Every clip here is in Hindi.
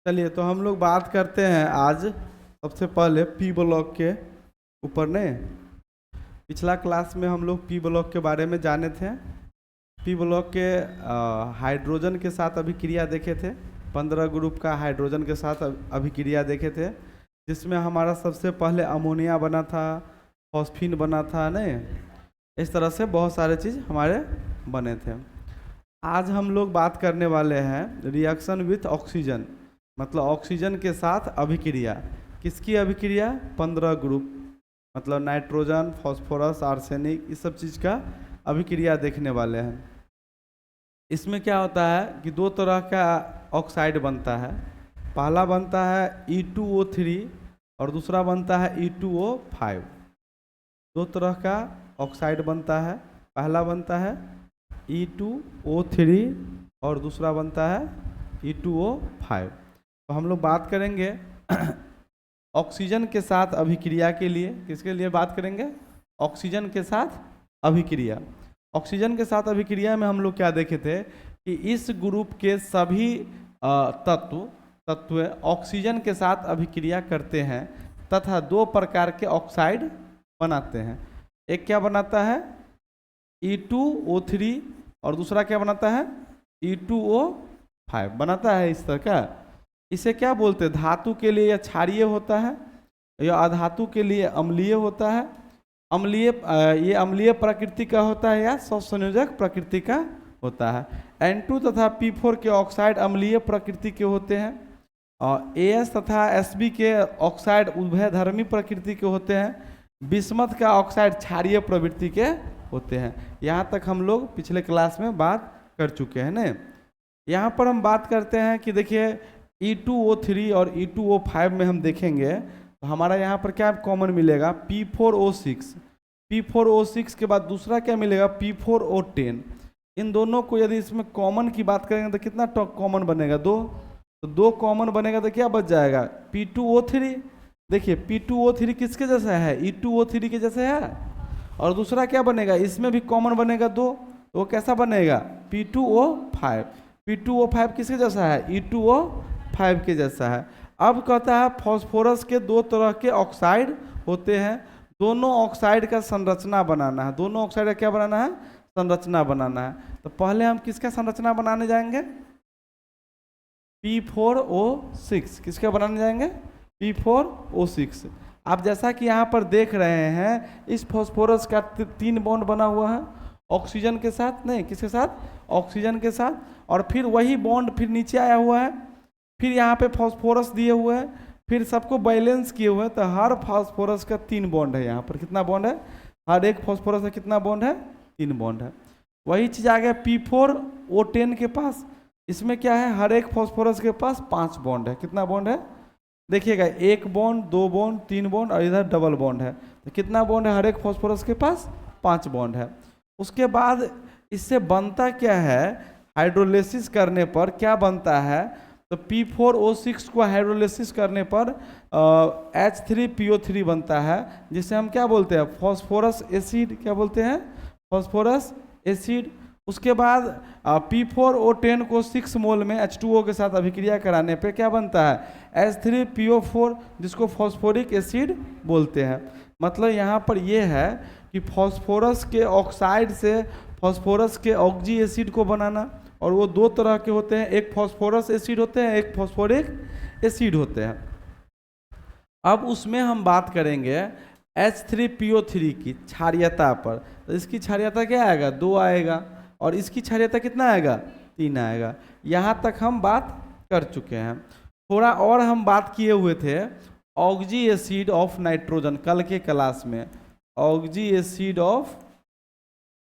चलिए तो हम लोग बात करते हैं आज सबसे पहले पी ब्लॉक के ऊपर ने। पिछला क्लास में हम लोग पी ब्लॉक के बारे में जाने थे। पी ब्लॉक के हाइड्रोजन के साथ अभिक्रिया देखे थे। 15 ग्रुप का हाइड्रोजन के साथ अभिक्रिया देखे थे, जिसमें हमारा सबसे पहले अमोनिया बना था, फॉस्फीन बना था नहीं। इस तरह से बहुत सारे चीज़ हमारे बने थे। आज हम लोग बात करने वाले हैं रिएक्शन विथ ऑक्सीजन, मतलब ऑक्सीजन के साथ अभिक्रिया। किसकी अभिक्रिया? 15 ग्रुप, मतलब नाइट्रोजन, फास्फोरस, आर्सेनिक, इस सब चीज़ का अभिक्रिया देखने वाले हैं। इसमें क्या होता है कि दो तरह का ऑक्साइड बनता है। पहला बनता है E2O3 और दूसरा बनता है E2O5। दो तरह का ऑक्साइड बनता है। पहला बनता है E2O3 और दूसरा बनता है E2O5। तो हम लोग बात करेंगे ऑक्सीजन के साथ अभिक्रिया के लिए। किसके लिए बात करेंगे? ऑक्सीजन के साथ अभिक्रिया। ऑक्सीजन के साथ अभिक्रिया में हम लोग क्या देखे थे कि इस ग्रुप के सभी तत्व ऑक्सीजन के साथ अभिक्रिया करते हैं तथा दो प्रकार के ऑक्साइड बनाते हैं। एक क्या बनाता है? E2O3 और दूसरा क्या बनाता है? E2O5 बनाता है इस तरह का। इसे क्या बोलते हैं? धातु के लिए यह क्षारीय होता है, यह अधातु के लिए अम्लीय होता है। ये अम्लीय प्रकृति का होता है या स्वसंयोजक प्रकृति का होता है। N2 तथा P4 के ऑक्साइड अम्लीय प्रकृति के होते हैं और AS तथा SB के ऑक्साइड उभयधर्मी प्रकृति के होते हैं। बिस्मथ का ऑक्साइड क्षारीय प्रवृत्ति के होते हैं। यहाँ तक हम लोग पिछले क्लास में बात कर चुके हैं ना। यहाँ पर हम बात करते हैं कि देखिए E2O3 और E2O5 में हम देखेंगे तो हमारा यहाँ पर क्या कॉमन मिलेगा? P4O6। P4O6 के बाद दूसरा क्या मिलेगा? P4O10। इन दोनों को यदि इसमें कॉमन की बात करेंगे तो कितना कॉमन बनेगा? दो। तो दो कॉमन बनेगा तो क्या बच जाएगा? P2O3। देखिए P2O3 किसके जैसा है? E2O3 के जैसे है। और दूसरा क्या बनेगा? इसमें भी कॉमन बनेगा दो, तो वो कैसा बनेगा? P2O5। P2O5 किसके जैसा है? E2O5 के जैसा है। अब कहता है फास्फोरस के दो तरह के ऑक्साइड होते हैं, दोनों ऑक्साइड का संरचना बनाना है। दोनों ऑक्साइड का क्या बनाना है? संरचना बनाना है। तो पहले हम किसका संरचना बनाने जाएंगे? P4O6। किसका बनाने जाएंगे? P4O6। आप जैसा कि यहाँ पर देख रहे हैं इस फास्फोरस का 3 बॉन्ड बना हुआ है ऑक्सीजन के साथ, नहीं किसके साथ? ऑक्सीजन के साथ। और फिर वही बॉन्ड फिर नीचे आया हुआ है, फिर यहाँ पे फास्फोरस दिए हुए हैं, फिर सबको बैलेंस किए हुए हैं। तो हर फास्फोरस का 3 बॉन्ड है। यहाँ पर कितना बॉन्ड है? हर एक फास्फोरस का कितना बॉन्ड है? 3 बॉन्ड है। वही चीज़ आ गया P4O10 के पास। इसमें क्या है? हर एक फास्फोरस के पास 5 बॉन्ड है। कितना बॉन्ड है? देखिएगा, 1 बॉन्ड, 2 बॉन्ड, 3 बॉन्ड और इधर डबल बॉन्ड है। तो कितना बॉन्ड है हर एक फास्फोरस के पास? 5 बॉन्ड है। उसके बाद इससे बनता क्या है? हाइड्रोलिसिस करने पर क्या बनता है? तो P4O6 को हाइड्रोलिसिस करने पर H3PO3 बनता है, जिसे हम क्या बोलते हैं? Phosphorus acid. क्या बोलते हैं? Phosphorus acid. उसके बाद P4O10 को 6 मोल में H2O के साथ अभिक्रिया कराने पे क्या बनता है? H3PO4, जिसको फास्फोरिक एसिड बोलते हैं। मतलब यहाँ पर यह है कि फास्फोरस के ऑक्साइड से फास्फोरस के ऑक्जी एसिड को बनाना, और वो दो तरह के होते हैं, एक फास्फोरस एसिड होते हैं, एक फास्फोरिक एसिड होते हैं। अब उसमें हम बात करेंगे H3PO3 की क्षारीयता पर। तो इसकी क्षारीयता क्या आएगा? 2 आएगा। और इसकी क्षारीयता कितना आएगा? 3 आएगा। यहाँ तक हम बात कर चुके हैं। थोड़ा और हम बात किए हुए थे ऑक्जी एसिड ऑफ नाइट्रोजन कल के क्लास में। ऑक्जी एसिड ऑफ,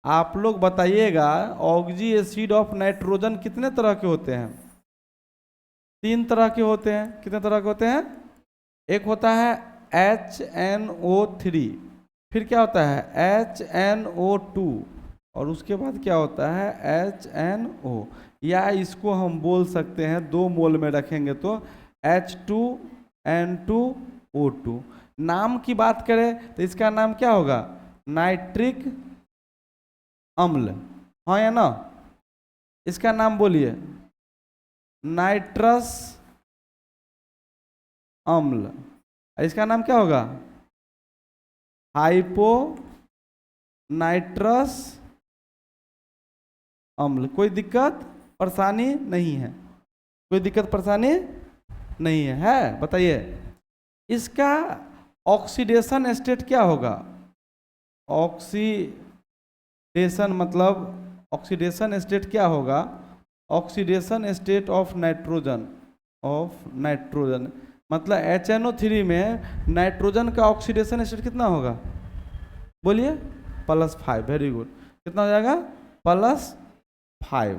आप लोग बताइएगा, ऑक्जी एसिड ऑफ नाइट्रोजन कितने तरह के होते हैं? 3 तरह के होते हैं। कितने तरह के होते हैं? एक होता है HNO3, फिर क्या होता है? HNO2, और उसके बाद क्या होता है? HNO। या इसको हम बोल सकते हैं 2 मोल में रखेंगे तो H2N2O2। नाम की बात करें तो इसका नाम क्या होगा? नाइट्रिक अम्ल, हाँ या ना? इसका नाम बोलिए। नाइट्रस अम्ल। इसका नाम क्या होगा? हाइपो नाइट्रस अम्ल। कोई दिक्कत परेशानी नहीं है? कोई दिक्कत परेशानी नहीं है बताइए। इसका ऑक्सीडेशन स्टेट क्या होगा? ऑक्सीडेशन मतलब ऑक्सीडेशन स्टेट क्या होगा? ऑक्सीडेशन स्टेट ऑफ नाइट्रोजन, मतलब HNO3 में नाइट्रोजन का ऑक्सीडेशन स्टेट कितना होगा? बोलिए। +5। Very good. कितना हो जाएगा? +5।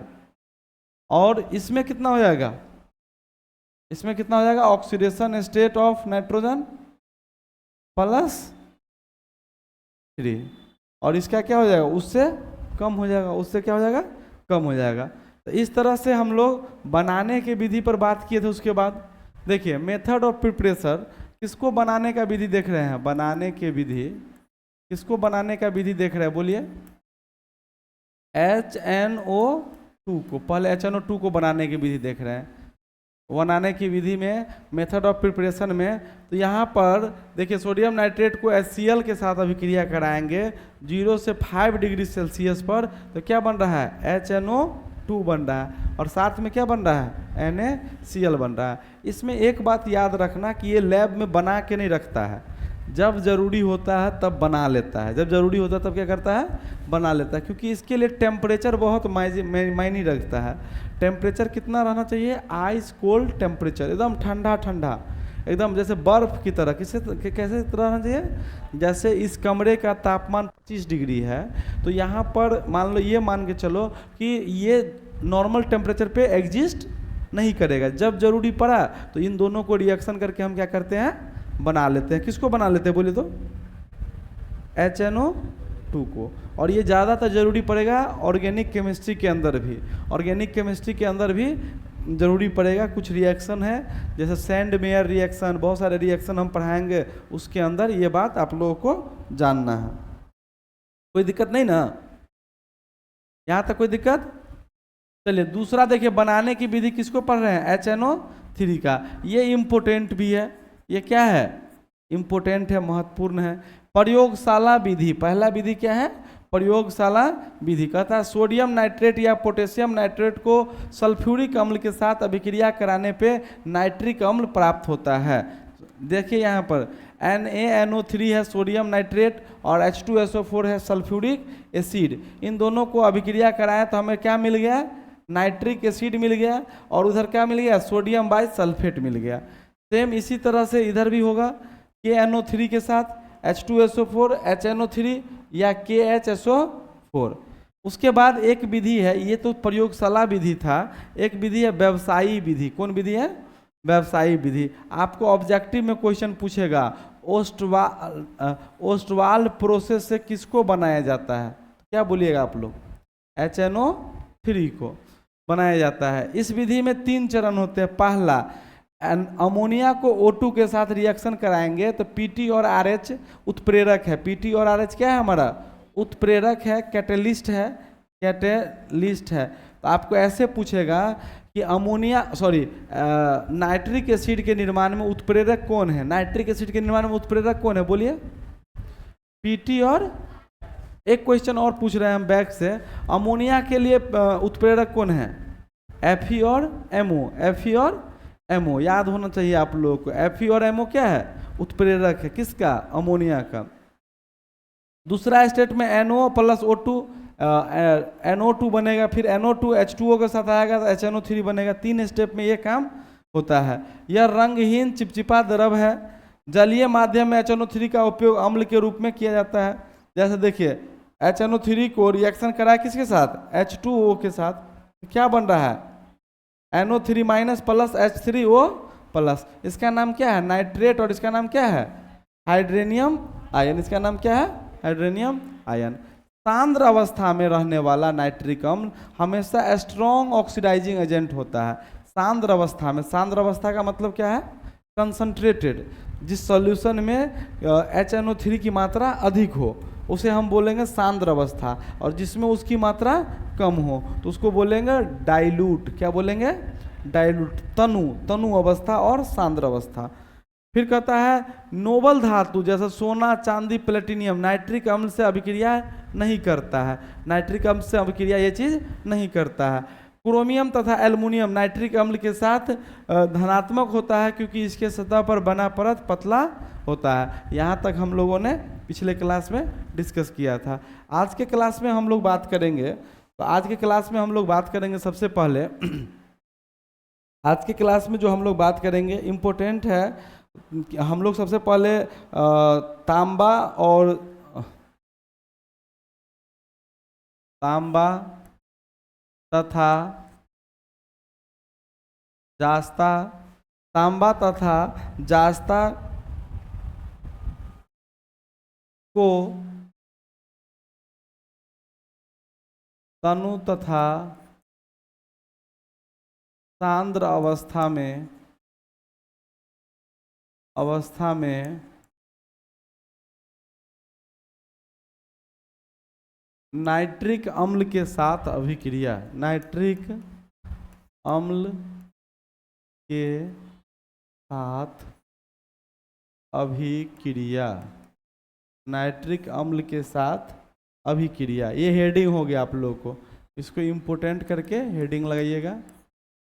और इसमें कितना हो जाएगा? इसमें कितना हो जाएगा? Oxidation state of nitrogen +3। और इसका क्या हो जाएगा? उससे कम हो जाएगा। उससे क्या हो जाएगा? कम हो जाएगा। तो इस तरह से हम लोग बनाने के विधि पर बात किए थे। उसके बाद देखिए मेथड ऑफ प्रिपरेशन, किसको बनाने का विधि देख रहे हैं? बनाने के विधि, किसको बनाने का विधि देख रहे हैं? बोलिए। HNO2 को, पहले HNO2 को बनाने की विधि देख रहे हैं। बनाने की विधि में मेथड ऑफ प्रिपरेशन में, तो यहाँ पर देखिए सोडियम नाइट्रेट को HCl के साथ अभिक्रिया कराएंगे 0 से 5 डिग्री सेल्सियस पर, तो क्या बन रहा है? HNO2 बन रहा है। और साथ में क्या बन रहा है? NaCl बन रहा है। इसमें एक बात याद रखना कि ये लैब में बना के नहीं रखता है, जब ज़रूरी होता है तब बना लेता है। जब ज़रूरी होता है तब क्या करता है? बना लेता है। क्योंकि इसके लिए टेम्परेचर बहुत मायने रखता है। टेम्परेचर कितना रहना चाहिए? आइस कोल्ड टेम्परेचर, एकदम ठंडा ठंडा, एकदम जैसे बर्फ़ की तरह। कैसे तरह रहना चाहिए? जैसे इस कमरे का तापमान 25 डिग्री है, तो यहाँ पर मान लो, ये मान के चलो कि ये नॉर्मल टेम्परेचर पे एग्जिस्ट नहीं करेगा। जब ज़रूरी पड़ा तो इन दोनों को रिएक्शन करके हम क्या करते हैं? बना लेते हैं। किसको बना लेते हैं बोलिए तो? HNO2 को। और ये ज़्यादातर ज़रूरी पड़ेगा ऑर्गेनिक केमिस्ट्री के अंदर भी। ऑर्गेनिक केमिस्ट्री के अंदर भी ज़रूरी पड़ेगा। कुछ रिएक्शन है जैसे सैंड मेयर रिएक्शन, बहुत सारे रिएक्शन हम पढ़ाएंगे, उसके अंदर ये बात आप लोगों को जानना है। कोई दिक्कत नहीं ना? यहाँ तक कोई दिक्कत? चलिए दूसरा देखिए, बनाने की विधि किसको पढ़ रहे हैं? HNO3 का। ये इम्पोर्टेंट भी है। ये क्या है? इम्पोर्टेंट है, महत्वपूर्ण है। प्रयोगशाला विधि। पहला विधि क्या है? प्रयोगशाला विधि। कहता है सोडियम नाइट्रेट या पोटेशियम नाइट्रेट को सल्फ्यूरिक अम्ल के साथ अभिक्रिया कराने पे नाइट्रिक अम्ल प्राप्त होता है। देखिए यहाँ पर NaNO3 है सोडियम नाइट्रेट और H2SO4 है सल्फ्यूरिक एसिड। इन दोनों को अभिक्रिया कराया तो हमें क्या मिल गया? नाइट्रिक एसिड मिल गया। और उधर क्या मिल गया? सोडियम बाइसल्फेट मिल गया। सेम इसी तरह से इधर भी होगा। KNO3 के साथ H2SO4 HNO3 या KHSO4। उसके बाद एक विधि है, ये तो प्रयोगशाला विधि था, एक विधि है व्यवसायी विधि। कौन विधि है? व्यवसायी विधि। आपको ऑब्जेक्टिव में क्वेश्चन पूछेगा ओस्टवाल्ड प्रोसेस से किसको बनाया जाता है? क्या बोलिएगा आप लोग? HNO3 को बनाया जाता है। इस विधि में 3 चरण होते हैं। पहला, अमोनिया को O2 के साथ रिएक्शन कराएंगे तो PT और RH उत्प्रेरक है। PT और RH क्या है? हमारा उत्प्रेरक है, कैटेलिस्ट है, कैटेलिस्ट है। तो आपको ऐसे पूछेगा कि नाइट्रिक एसिड के निर्माण में उत्प्रेरक कौन है? नाइट्रिक एसिड के निर्माण में उत्प्रेरक कौन है? बोलिए। PT और एक क्वेश्चन और पूछ रहे हैं हम बैक से, अमोनिया के लिए उत्प्रेरक कौन है? Fe और MO। Fe और MO याद होना चाहिए आप लोगों को। Fe और MO क्या है? उत्प्रेरक है। किसका? अमोनिया का। दूसरा स्टेट में NO + O2 NO2 बनेगा, फिर NO2 H2O के साथ आएगा तो HNO3 बनेगा। 3 स्टेप में ये काम होता है। यह रंगहीन चिपचिपा द्रव है। जलीय माध्यम में HNO3 का उपयोग अम्ल के रूप में किया जाता है। जैसे देखिए HNO3 को रिएक्शन कराया किसके साथ? H2O के साथ, क्या बन रहा है? NO3- + H3O+। इसका नाम क्या है? नाइट्रेट। और इसका नाम क्या है? Hydronium ion. इसका नाम क्या है? Hydronium ion. सांद्र अवस्था में रहने वाला नाइट्रिक अम्ल हमेशा स्ट्रॉन्ग ऑक्सीडाइजिंग एजेंट होता है। सांद्र अवस्था में, सांद्र अवस्था का मतलब क्या है? कंसंट्रेटेड। जिस सॉल्यूशन में HNO3 की मात्रा अधिक हो उसे हम बोलेंगे सांद्र अवस्था, और जिसमें उसकी मात्रा कम हो तो उसको बोलेंगे डाइल्यूट। क्या बोलेंगे? डाइल्यूट। तनु अवस्था और सांद्र अवस्था। फिर कहता है नोबल धातु जैसे सोना, चांदी, प्लेटिनियम नाइट्रिक अम्ल से अभिक्रिया नहीं करता है, नाइट्रिक अम्ल से अभिक्रिया ये चीज नहीं करता है। क्रोमियम तथा एल्युमिनियम नाइट्रिक अम्ल के साथ धनात्मक होता है क्योंकि इसके सतह पर बना परत पतला होता है। यहाँ तक हम लोगों ने पिछले क्लास में डिस्कस किया था। आज के क्लास में हम लोग बात करेंगे, तो आज के क्लास में हम लोग बात करेंगे सबसे पहले आज के क्लास में जो हम लोग बात करेंगे इम्पोर्टेंट है। हम लोग सबसे पहले तांबा तथा जास्ता, तांबा तथा जास्ता को तनु तथा सांद्र अवस्था में नाइट्रिक अम्ल के साथ अभिक्रिया, नाइट्रिक अम्ल के साथ अभिक्रिया, नाइट्रिक अम्ल के साथ अभिक्रिया। ये हेडिंग हो गया आप लोगों को, इसको इम्पोर्टेंट करके हेडिंग लगाइएगा।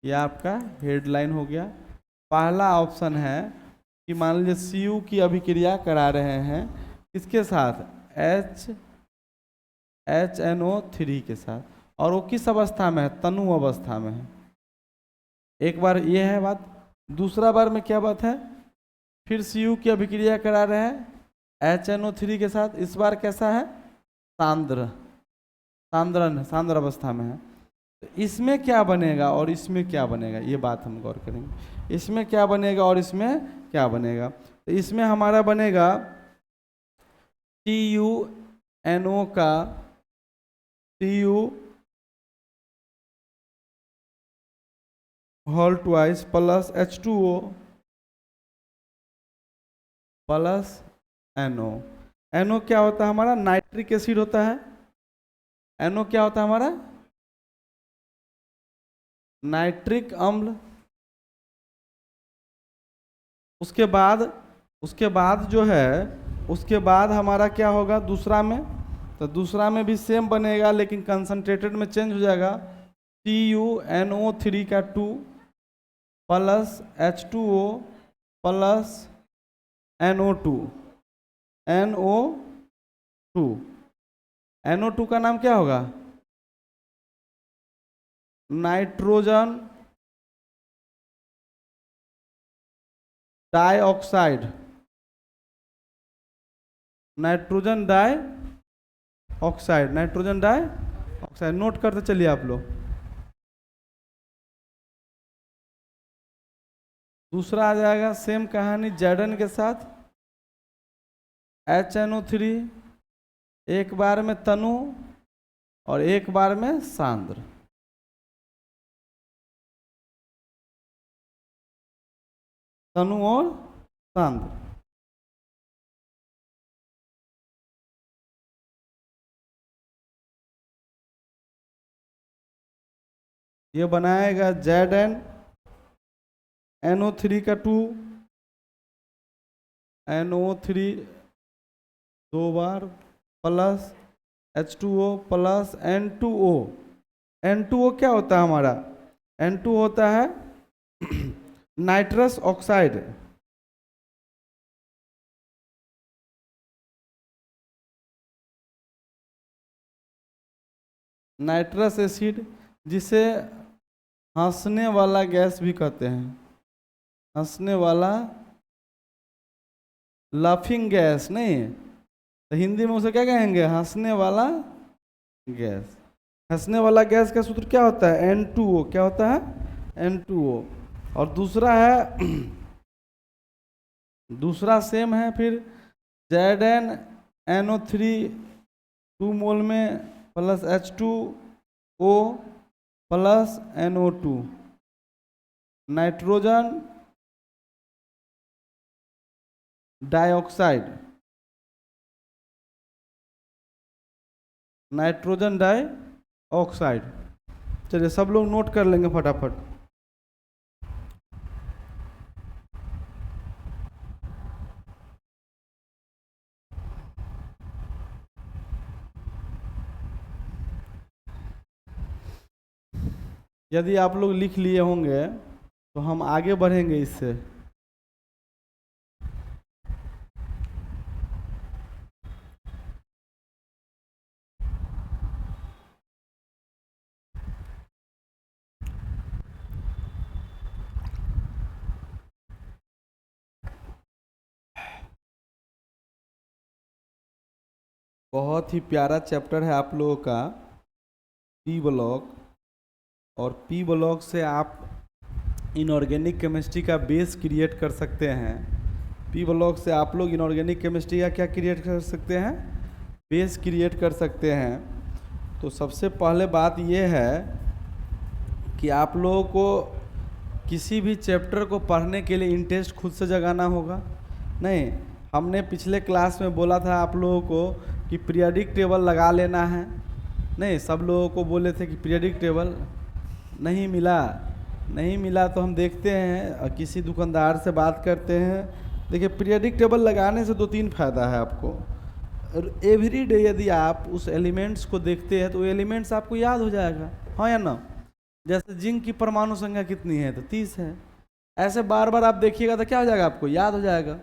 यह आपका हेडलाइन हो गया। पहला ऑप्शन है कि मान लीजिए Cu की अभिक्रिया करा रहे हैं किसके साथ, HNO3 के साथ, और वो किस अवस्था में है, तनु अवस्था में है। एक बार ये है बात। दूसरा बार में क्या बात है, फिर Cu की अभिक्रिया करा रहे हैं HNO3 के साथ, इस बार कैसा है, सांद्र अवस्था में है। तो इसमें क्या बनेगा और इसमें क्या बनेगा, ये बात हम गौर करेंगे। इसमें क्या बनेगा और इसमें क्या बनेगा। तो इसमें हमारा बनेगा TuNO का Cu hole twice plus H2O plus NO। NO क्या होता है हमारा, नाइट्रिक एसिड होता है। NO क्या होता है हमारा, नाइट्रिक अम्ल। उसके बाद जो है, उसके बाद हमारा क्या होगा दूसरा में, तो दूसरा में भी सेम बनेगा लेकिन कंसंट्रेटेड में चेंज हो जाएगा। TuNO3 का 2 plus H2O plus NO2। NO2 का नाम क्या होगा, nitrogen dioxide, nitrogen dioxide. Note करते चलिए आप लोग। दूसरा आ जाएगा सेम कहानी Zn के साथ HNO3, एक बार में तनु और एक बार में सांद्र। तनु और सांद्र। ये बनाएगा ZnNO3 का 2, NO3 दो बार plus H2O plus N2O। N2O क्या होता है हमारा, N2 होता है नाइट्रस ऑक्साइड। नाइट्रस एसिड, जिसे हंसने वाला गैस भी कहते हैं, हंसने वाला, लाफिंग गैस नहीं, तो हिंदी में उसे क्या कहेंगे, हंसने वाला गैस। हंसने वाला गैस का सूत्र क्या होता है, N2O। क्या होता है, N2O। और दूसरा है, दूसरा सेम है फिर ZnNO3 2 मोल में plus H2O plus NO2, nitrogen dioxide, nitrogen dioxide. चलिए सब लोग नोट कर लेंगे फटाफट। यदि आप लोग लिख लिए होंगे तो हम आगे बढ़ेंगे इससे। बहुत ही प्यारा चैप्टर है आप लोगों का पी ब्लॉक, और पी ब्लॉक से आप इनऑर्गेनिक केमिस्ट्री का बेस क्रिएट कर सकते हैं। पी ब्लॉक से आप लोग इनऑर्गेनिक केमिस्ट्री का क्या क्रिएट कर सकते हैं? बेस क्रिएट कर सकते हैं। तो सबसे पहले बात यह है कि आप लोगों को किसी भी चैप्टर को पढ़ने के लिए इंटरेस्ट खुद से जगाना होगा। नहीं, हमने पिछले क्लास में बोला था आप लोगों को कि पीरियडिक टेबल लगा लेना है। नहीं, सब लोगों को बोले थे कि पीरियडिक टेबल नहीं मिला तो हम देखते हैं, किसी दुकानदार से बात करते हैं। देखिए, पीरियडिक टेबल लगाने से 2-3 फ़ायदा है आपको। एवरी डे यदि आप उस एलिमेंट्स को देखते हैं तो एलिमेंट्स आपको याद हो जाएगा, हाँ या ना? जैसे जिंक की परमाणु संख्या कितनी है? तो 30 है। ऐसे बार बार आप देखिएगा तो क्या हो जाएगा? आपको याद हो जाएगा।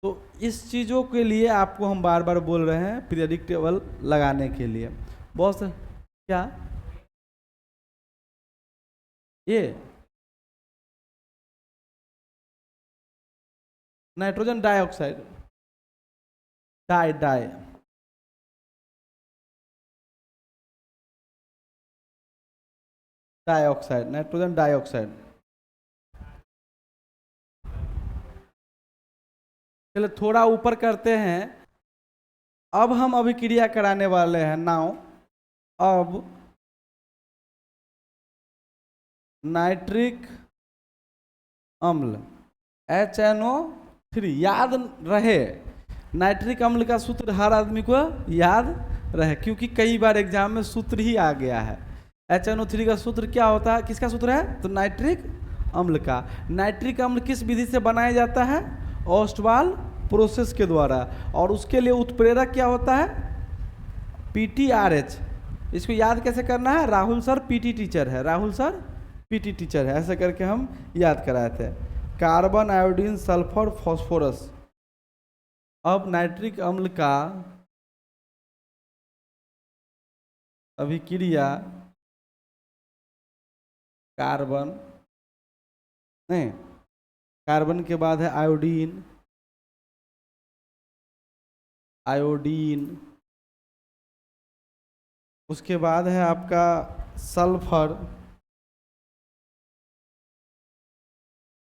तो इस चीज़ों के लिए आपको हम बार बार बोल रहे हैं पीरियडिक टेबल लगाने के लिए। बहुत से क्या ये nitrogen dioxide, di dioxide, nitrogen dioxide. चलो थोड़ा ऊपर करते हैं। अब हम अभिक्रिया कराने वाले हैं नाउ। अब नाइट्रिक अम्ल HNO3, याद रहे नाइट्रिक अम्ल का सूत्र हर आदमी को याद रहे, क्योंकि कई बार एग्जाम में सूत्र ही आ गया है। HNO3 का सूत्र क्या होता है? किसका सूत्र है? तो नाइट्रिक अम्ल का। नाइट्रिक अम्ल किस विधि से बनाया जाता है? ओस्टवाल प्रोसेस के द्वारा। और उसके लिए उत्प्रेरक क्या होता है? PTRH। इसको याद कैसे करना है? राहुल सर पीटी टीचर है, राहुल सर पीटी टीचर है, ऐसे करके हम याद कराए थे। Carbon, iodine, sulphur, phosphorus. अब नाइट्रिक अम्ल का अभिक्रिया कार्बन, नहीं, कार्बन के बाद है आयोडीन, उसके बाद है आपका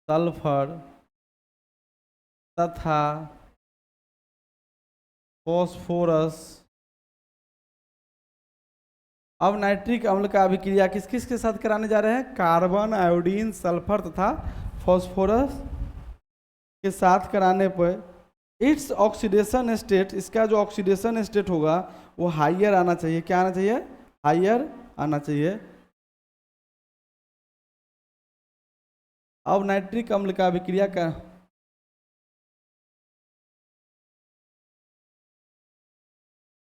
सल्फर तथा फॉस्फोरस। अब नाइट्रिक अम्ल का अभिक्रिया किस किस के साथ कराने जा रहे हैं? कार्बन, आयोडीन, सल्फर तथा फॉस्फोरस के साथ कराने पर इट्स ऑक्सीडेशन स्टेट, इसका जो ऑक्सीडेशन स्टेट होगा वो हाइयर आना चाहिए। क्या आना चाहिए? हाइयर आना चाहिए। अब नाइट्रिक अम्ल का अभिक्रिया का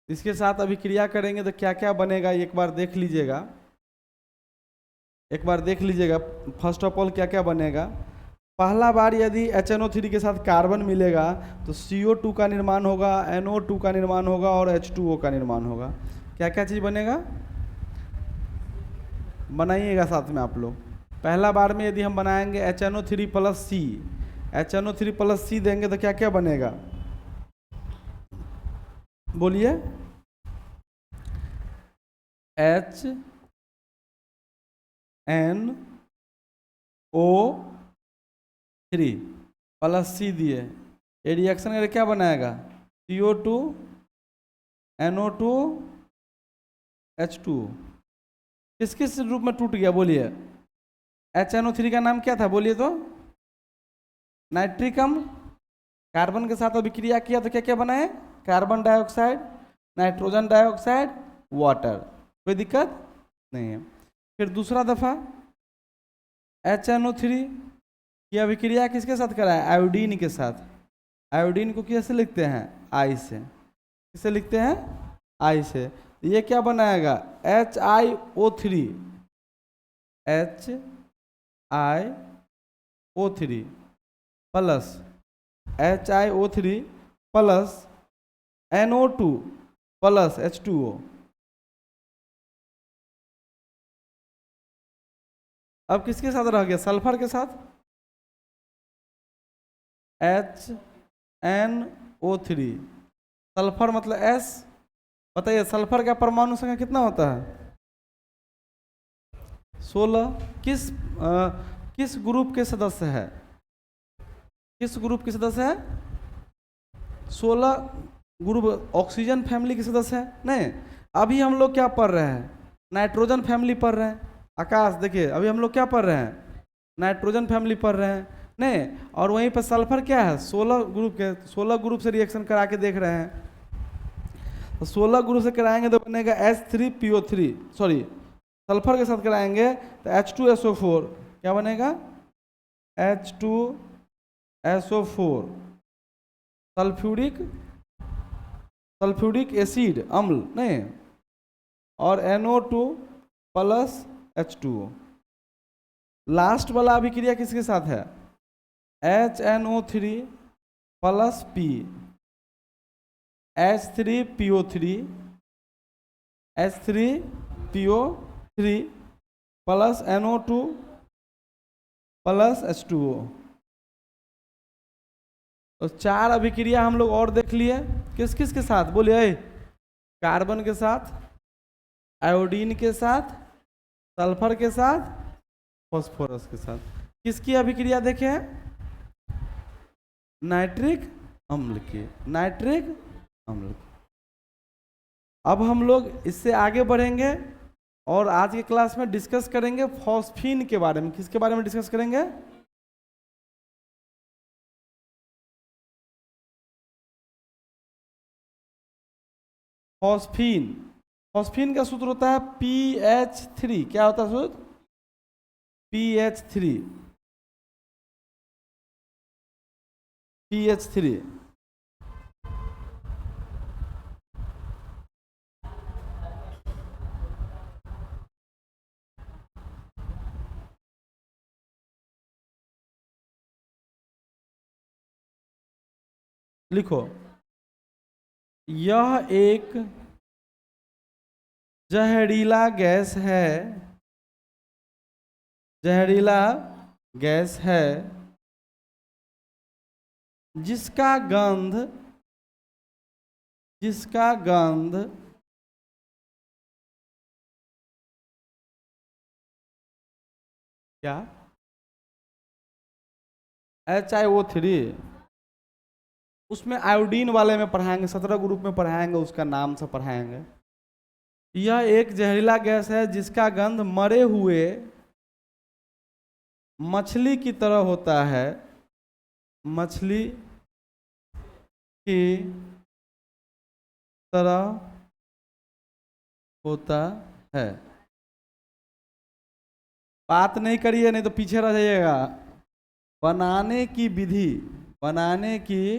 इसके साथ अभिक्रिया करेंगे तो क्या क्या बनेगा एक बार देख लीजिएगा। फर्स्ट ऑफ ऑल क्या क्या बनेगा? पहला बार यदि HNO3 के साथ कार्बन मिलेगा तो CO2 का निर्माण होगा, NO2 का निर्माण होगा और H2O का निर्माण होगा। क्या क्या चीज़ बनेगा? बनाइएगा साथ में आप लोग। पहला बार में यदि हम बनाएंगे HNO3 प्लस C देंगे तो क्या क्या बनेगा? बोलिए। HNO3 प्लस C दिए, ये रिएक्शन करके क्या बनाएगा? CO2 NO2 H2। किस किस रूप में टूट गया? बोलिए। HNO3 का नाम क्या था? बोलिए तो। नाइट्रिक अम्ल। कार्बन के साथ अभिक्रिया किया तो क्या क्या बनाए? Carbon dioxide, nitrogen dioxide, water. कोई दिक्कत नहीं है। फिर दूसरा दफा HNO3 की अभिक्रिया किसके साथ कराए? आयोडीन के साथ। आयोडीन को कैसे लिखते हैं? आई से। किसे लिखते हैं? आई से। ये क्या बनाएगा? HiO3। HiO3 plus HiO3 plus NO2 plus H2O। अब किसके साथ रह गया? सल्फर के साथ HNO3। सल्फर मतलब S। बताइए सल्फर का परमाणु संख्या कितना होता है? 16। किस ग्रुप के सदस्य है? किस ग्रुप के सदस्य है? 16 ग्रुप ऑक्सीजन फैमिली के सदस्य है। नहीं, अभी हम लोग क्या पढ़ रहे हैं? नाइट्रोजन फैमिली पढ़ रहे हैं। आकाश देखिए, अभी हम लोग क्या पढ़ रहे हैं? नाइट्रोजन फैमिली पढ़ रहे हैं। नहीं, और वहीं पर सल्फर क्या है? 16 ग्रुप के, 16 ग्रुप से रिएक्शन करा के देख रहे हैं। तो 16 ग्रुप से कराएंगे तो बनेगा H3PO3, सॉरी सल्फर के साथ कराएंगे तो H2SO4। क्या बनेगा? H2SO4 सल्फ्यूरिक एसिड अम्ल, नहीं, और NO2 प्लस H2O। लास्ट वाला अभिक्रिया किसके साथ है? HNO3 plus P, H3PO3 plus NO2 plus H2O। तो 4 अभिक्रिया हम लोग और देख लिए। किस किस के साथ बोलिए? कार्बन के साथ, आयोडीन के साथ, सल्फर के साथ, फास्फोरस के साथ। किसकी अभिक्रिया देखे? नाइट्रिक अम्ल की, नाइट्रिक अम्ल की। अब हम लोग इससे आगे बढ़ेंगे और आज के क्लास में डिस्कस करेंगे फॉस्फीन के बारे में। किसके बारे में डिस्कस करेंगे? फॉस्फीन। फॉस्फीन का सूत्र होता है PH3। क्या होता है सूत्र? PH3। PH3। लिखो, यह एक जहरीला गैस है, जहरीला गैस है जिसका गंध क्या? HiO3। उसमें आयोडीन वाले में पढ़ाएंगे, 17 ग्रुप में पढ़ाएंगे, उसका नाम से पढ़ाएंगे। यह एक जहरीला गैस है जिसका गंध मरे हुए मछली की तरह होता है, मछली की तरह होता है। बात नहीं करिए नहीं तो पीछे रह जाइएगा। बनाने की विधि, बनाने की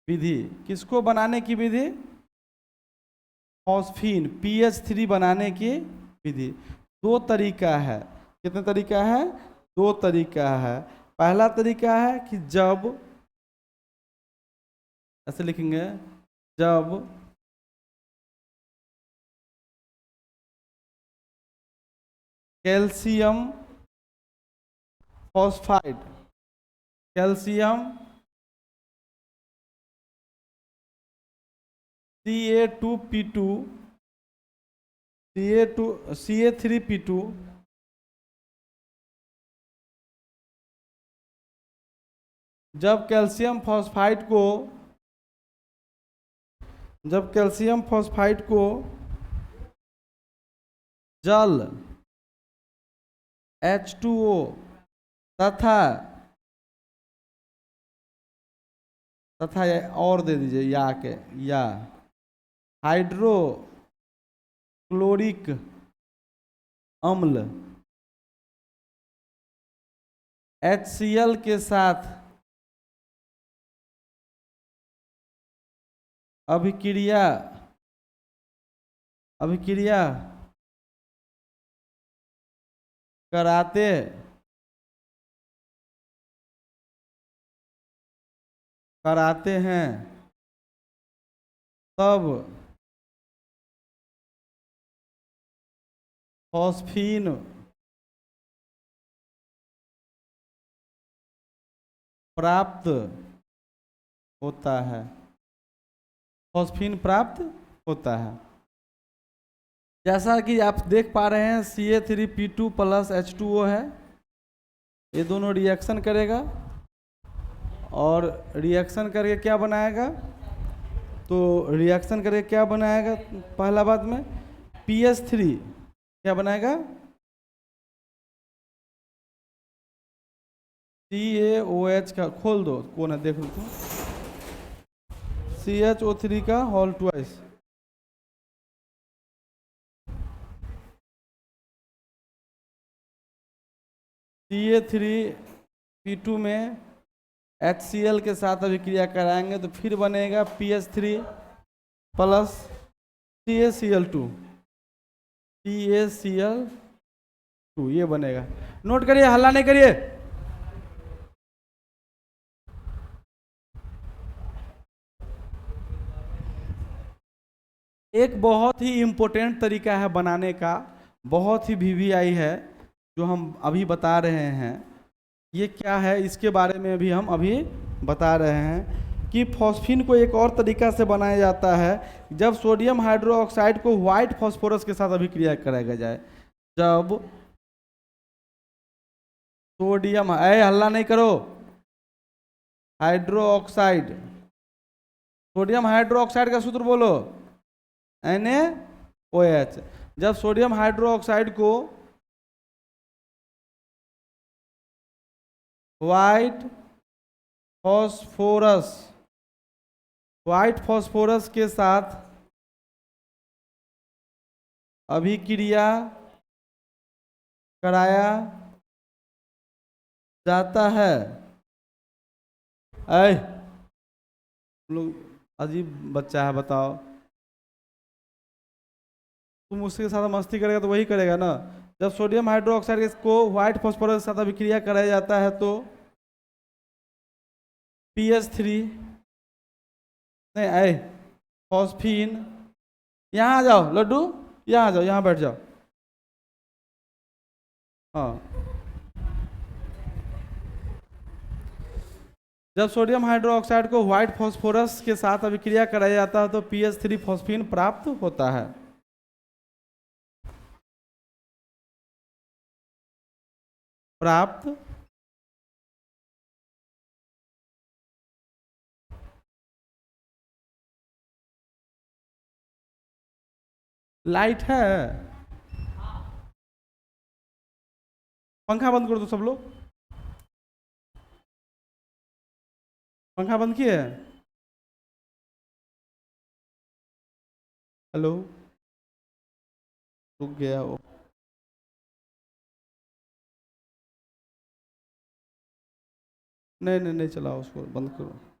विधि, किसको बनाने की विधि? फॉस्फीन PH3 बनाने की विधि। 2 तरीका है। कितने तरीका है? 2 तरीका है। पहला तरीका है कि जब, ऐसे लिखेंगे, जब calcium phosphide, calcium Ca2P2, Ca3P2 जब कैल्शियम फॉस्फाइड को जल H2O तथा और दे दीजिए या हाइड्रोक्लोरिक अम्ल HCl के साथ अभिक्रिया कराते कराते हैं तब फॉस्फीन प्राप्त होता है, फॉस्फीन प्राप्त होता है। जैसा कि आप देख पा रहे हैं Ca3P2 प्लस H2O है, ये दोनों रिएक्शन करेगा और रिएक्शन करके क्या बनाएगा, तो रिएक्शन करके क्या बनाएगा, पहला बात में PS3 क्या बनाएगा, CaOH का खोल दो, कौन है देख लो तो, CHO3 का होल ट्वाइस, Ca3P2 में HCl के साथ अभिक्रिया कराएंगे तो फिर बनेगा PS3 प्लस CaCl2, CaCl2 ये बनेगा। नोट करिए, हल्ला नहीं करिए। एक बहुत ही इम्पोर्टेंट तरीका है बनाने का, बहुत ही VVI है जो हम अभी बता रहे हैं। ये क्या है इसके बारे में भी हम अभी बता रहे हैं कि फॉस्फीन को एक और तरीका से बनाया जाता है, जब सोडियम हाइड्रोक्साइड को व्हाइट फॉस्फोरस के साथ अभिक्रिया कराया जाए। जब सोडियम, हल्ला नहीं करो, हाइड्रोक्साइड, सोडियम हाइड्रोक्साइड का सूत्र बोलो, NaOH। जब सोडियम हाइड्रोक्साइड को व्हाइट फॉस्फोरस के साथ अभिक्रिया कराया जाता है, लोग अजीब बच्चा है, बताओ तुम उसके साथ मस्ती करेगा तो वही करेगा ना। जब सोडियम हाइड्रोक्साइड को व्हाइट फॉस्फोरस के साथ अभिक्रिया कराया जाता है तो PS3 नहीं फॉस्फीन, यहाँ आ जाओ लड्डू, यहाँ आ जाओ, यहाँ बैठ जाओ। हाँ, जब सोडियम हाइड्रोक्साइड को व्हाइट फॉस्फोरस के साथ अभिक्रिया कराया जाता है तो PS3 फॉस्फीन प्राप्त होता है। प्राप्त लाइट है, पंखा बंद कर दो सब लोग, पंखा बंद किए। हेलो, रुक गया वो। नहीं नहीं नहीं चलाओ, उसको बंद करो।